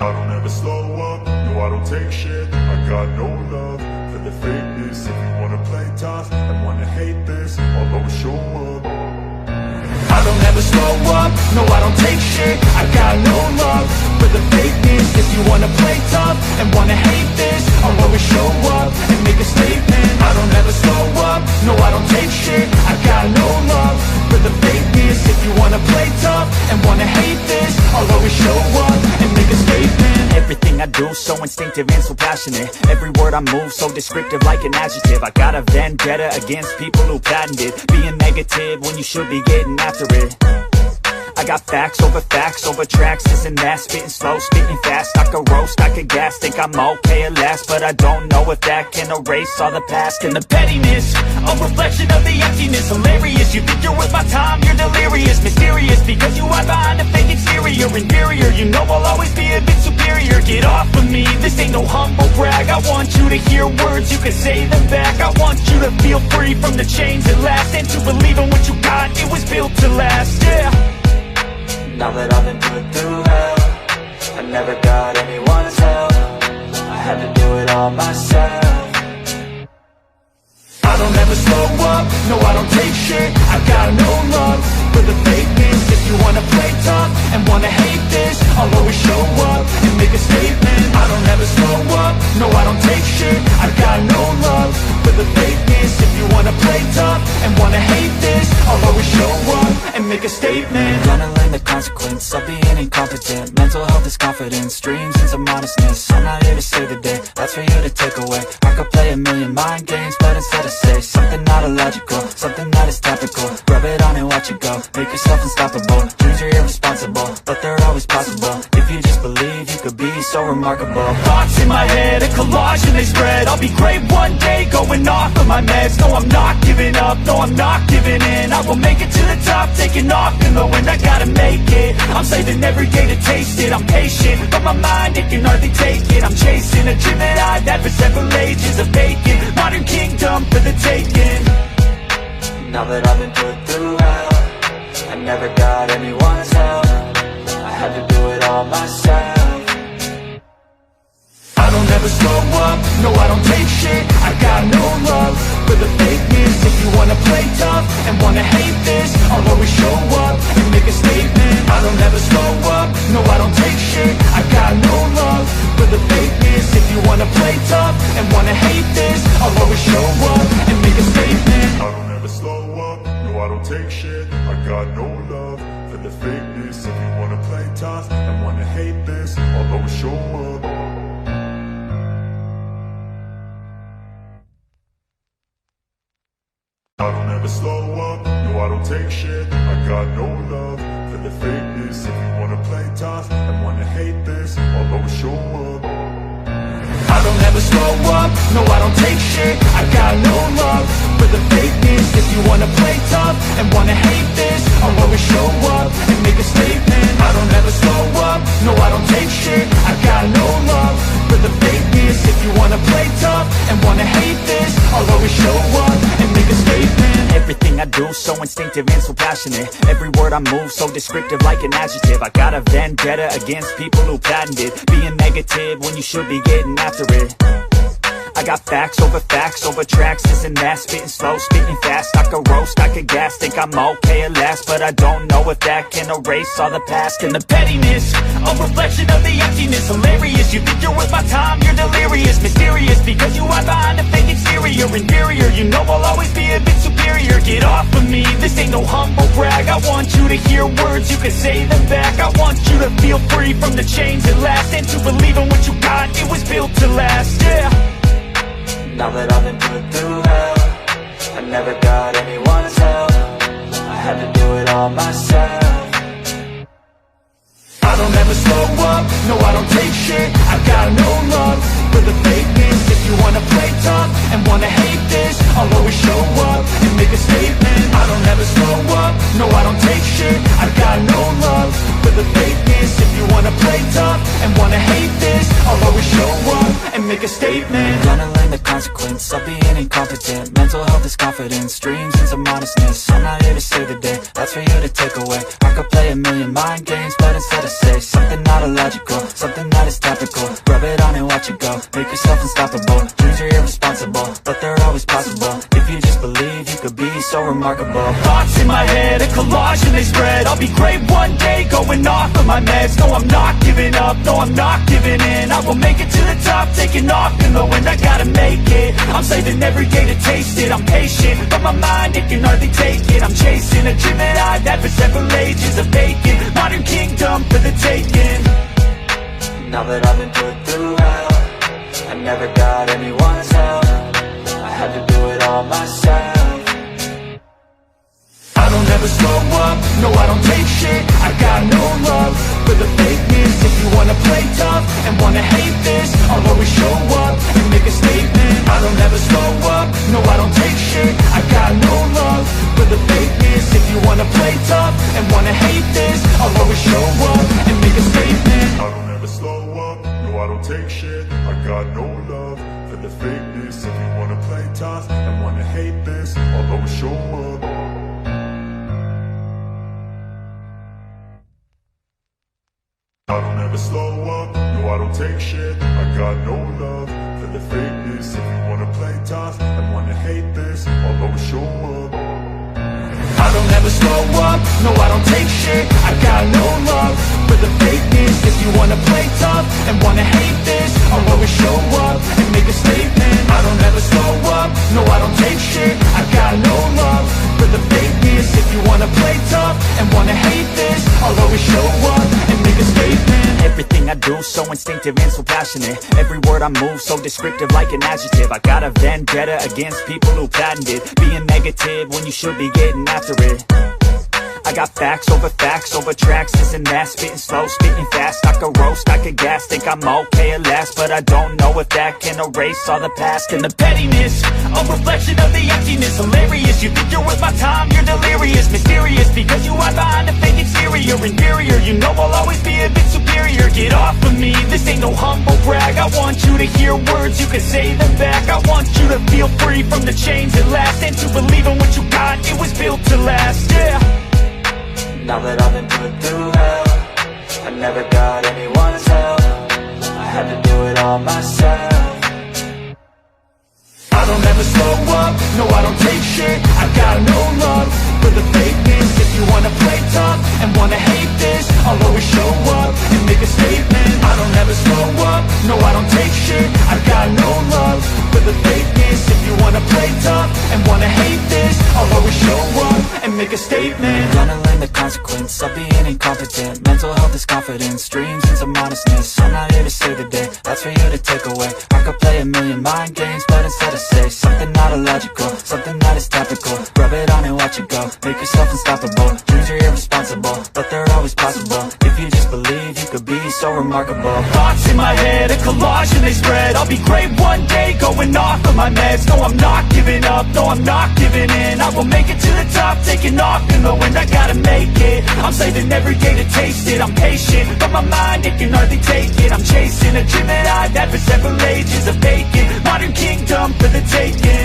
I don't ever slow up, no I don't take shit. I got no love for the fakeness. If you wanna play tough and wanna hate this, I'll always show up. I don't ever slow up, no I don't take shit. I got no love for the fakeness. If you wanna play tough and wanna hate this, I'll always show up and make a statement. I don't ever slow up, no I don't take shit. I got no love for the fakeness. If you wanna play tough and wanna hate this, I'll always show up and make a statement. Everything I do so instinctive and so passionate. Every word I move so descriptive like an adjective. I got a vendetta against people who patented being negative when you should be getting after it. I got facts over tracks, this and that. Spitting slow, spitting fast, I could roast, I could gas. Think I'm okay at last, but I don't know if that can erase all the past. And the pettiness, a reflection of the emptiness. Hilarious, you think you're worth my time, you're delirious. Mysterious, because you hide behind a fake exterior. Inferior, you know I'll always be a bit superior. Get off of me, this ain't no humble brag. I want you to hear words, you can say them back. I want you to feel free from the chains at last, and to believe in what you got, it was built to last, yeah. Now that I've been put through hell, I never got anyone's help. I had to do it all myself. I don't ever slow up, no I don't take shit. I got no love for the fakeness. If you wanna play tough and wanna hate this, I'll always show up and make a statement. I don't ever slow up, no I don't take shit. I got no love for the fakeness. If you wanna play tough and wanna hate this, I'll always show up and make a statement. Gonna learn the consequence of being incompetent. Mental health is confidence, dreams and some modestness. I'm not here to save the day, that's for you to take away. I could play a million mind games, but instead I say something not illogical, something that is topical. Rub it on and watch it go, make yourself unstoppable. Dreams are irresponsible, but they're always possible. If you just believe, you could be so remarkable. Thoughts in my head, a collage and they spread. I'll be great one day, going off of my meds. No, I'm not giving up, no, I'm not giving in. I will make it to the top, taking off in the wind. I gotta make it, I'm saving every day to taste it. I'm patient, but my mind, it can hardly take it. I'm chasing a dream that I've had for several ages. A vacant, modern kingdom for the taking. Now that I've been put through hell, I never got anyone's help. I had to do it all myself. I don't ever slow up, no I don't take shit. I got no love for the fakeness. If you wanna play tough and wanna hate this, I'll always show up and make a statement. I don't ever slow up, no I don't take shit. I got no love for the fakeness. If you wanna play tough and wanna hate this, I'll always show up and make a statement. I don't ever slow up, no I don't take shit. I got no love for the fakeness. If you wanna play tough and wanna hate this, I'll always show up. I don't ever slow up, no I don't take shit. I got no love for the fakeness. If you wanna play tough and wanna hate this, I'll always show up. I don't ever slow up, no I don't take shit. I got no love for the fakeness. If you wanna play tough and wanna hate this, I'll always show up and make a statement. I don't ever slow up, no I don't take shit. I got no love for the fakeness. If you wanna play tough and wanna hate this, I'll always show up and make a statement. Everything I do so instinctive and so passionate. Every word I move so descriptive like an adjective. I got a vendetta against people who patented being negative when you should be getting after it. I got facts over tracks, this and that. Spitting slow, spitting fast, I could roast, I could gas. Think I'm okay at last, but I don't know if that can erase all the past. And the pettiness, a reflection of the emptiness. Hilarious, you think you're worth my time, you're delirious. Mysterious, because you hide behind a fake exterior. Inferior, you know I'll always be a bit superior. Get off of me, this ain't no humble brag. I want you to hear words, you can say them back. I want you to feel free from the chains at last, and to believe in what you got, it was built to last, yeah. Now that I've been put through hell, I never got anyone's help. I had to do it all myself. I don't ever slow up, no I don't take shit. I got no love for the fakeness. If you wanna play tough and wanna hate this, I'll always show up and make a statement. I don't ever slow up, no I don't take shit. I got no love for the fakeness. If you wanna play tough and wanna hate this, I'll always show up and make a statement. Gonna learn the consequence of being incompetent. Mental health is this confidence, dreams and some honestness. I'm not here to save the day, that's for you to take away. I could play a million mind games, but instead I say something not illogical, something that is topical. Rub it on and watch it go, make yourself unstoppable. Dreams are irresponsible, but they're always possible. If you just believe, you could be so remarkable. Thoughts in my head, a collage and they spread. I'll be great one day, going off of my meds. No, I'm not giving up, no, I'm not giving in. I will make it to the top, taking off in the wind. I gotta make it, I'm saving every day to taste it. I'm patient, but my mind, it can hardly take it. I'm chasing a dream that I've had for several ages. A vacant, modern kingdom for the taking. Now that I've been put through hell, I never got anyone's help, I had to do it all myself. I don't ever slow up, no I don't take shit. I got no love for the fakeness. If you wanna play tough and wanna hate this, I'll always show up and make a statement. I don't ever slow up, no I don't take shit. I got no love for the fakeness. If you wanna play tough and wanna hate this, I'll always show up and make a statement. I don't ever slow up, no I don't take shit. I got no love for the fakeness. If you wanna play tough and wanna hate this, I'll always show up. I don't ever slow up, no I don't take shit. I got no love for the fakeness. If you wanna play tough and wanna hate this, I'll always show up. I don't ever slow up, no I don't take shit. I got no love for the fakeness. If you wanna play tough and wanna hate this, I'll always show up and make a statement. I don't ever slow up, no I don't take shit. I got no love for the fakeness. If you wanna play tough and wanna hate this, I'll always show up and make a statement. Everything I do so instinctive and so passionate. Every word I move so descriptive like an adjective. I got a vendetta against people who patented being negative when you should be getting after it. I got facts over tracks, this and that. Spitting slow, spitting fast, I could roast, I could gas. Think I'm okay at last, but I don't know if that can erase all the past. And the pettiness, a reflection of the emptiness. Hilarious, you think you're worth my time, you're delirious. Mysterious, because you hide behind a fake exterior. Inferior, you know I'll always be a bit superior. Get off of me, this ain't no humble brag. I want you to hear words, you can say them back. I want you to feel free from the chains at last, and to believe in what you got, it was built to last, yeah. Now that I've been put through hell, I never got anyone's help, I had to do it all myself. I don't ever slow up, no I don't take shit. I got no love for the fakeness. If you wanna play tough and wanna hate this, I'll always show up and make a statement. I don't ever slow up, no I don't take shit. I got no love for the fakeness. If you wanna play tough and wanna hate this, I'll always show up and make a statement. Gonna learn the consequence of being incompetent. Mental health is confidence, dreams and some honestness. I'm not here to save the day, that's for you to take away. I could play a million mind games, but instead I say something not illogical, something that is topical. Rub it on and watch it go, make yourself unstoppable. Dreams are irresponsible, but they're always possible. If you just believe, you could be so remarkable. Thoughts in my head, a collage and they spread. I'll be great one day, going off of my meds. No, I'm not giving up, no, I'm not giving in. I will make it to the top, taking off in the wind. I gotta make it, I'm saving every day to taste it. I'm patient, but my mind, it can hardly take it. I'm chasing a dream that I've had for several ages. A vacant, modern kingdom for the taking.